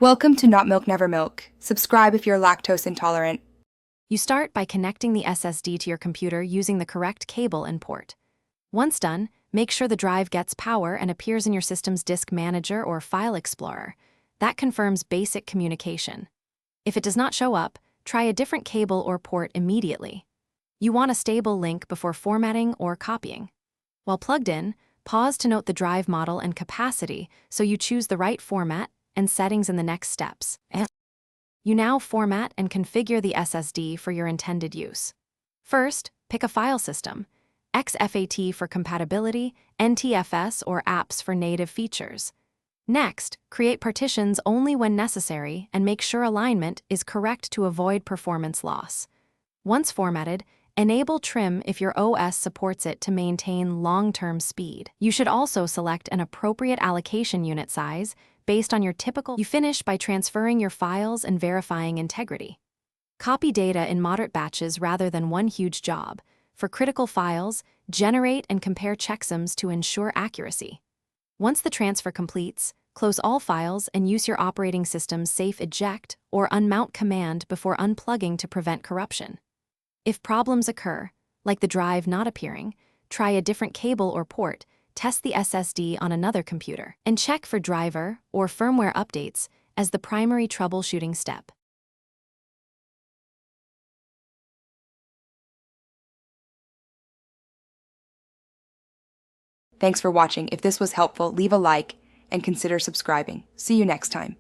Welcome to Not Milk Never Milk. Subscribe if you're lactose intolerant. You start by connecting the SSD to your computer using the correct cable and port. Once done, make sure the drive gets power and appears in your system's disk manager or file explorer. That confirms basic communication. If it does not show up, try a different cable or port immediately. You want a stable link before formatting or copying. While plugged in, pause to note the drive model and capacity so you choose the right format and settings in the next steps. You now format and configure the SSD for your intended use. First, pick a file system: XFAT for compatibility, NTFS or apps for native features. Next, create partitions only when necessary and make sure alignment is correct to avoid performance loss. Once formatted, enable trim if your OS supports it to maintain long-term speed. You should also select an appropriate allocation unit size based on your typical. You finish by transferring your files and verifying integrity. Copy data in moderate batches rather than one huge job. For critical files, generate and compare checksums to ensure accuracy. Once the transfer completes, close all files and use your operating system's safe eject or unmount command before unplugging to prevent corruption. If problems occur, like the drive not appearing, try a different cable or port, test the SSD on another computer, and check for driver or firmware updates as the primary troubleshooting step. Thanks for watching. If this was helpful, leave a like and consider subscribing. See you next time.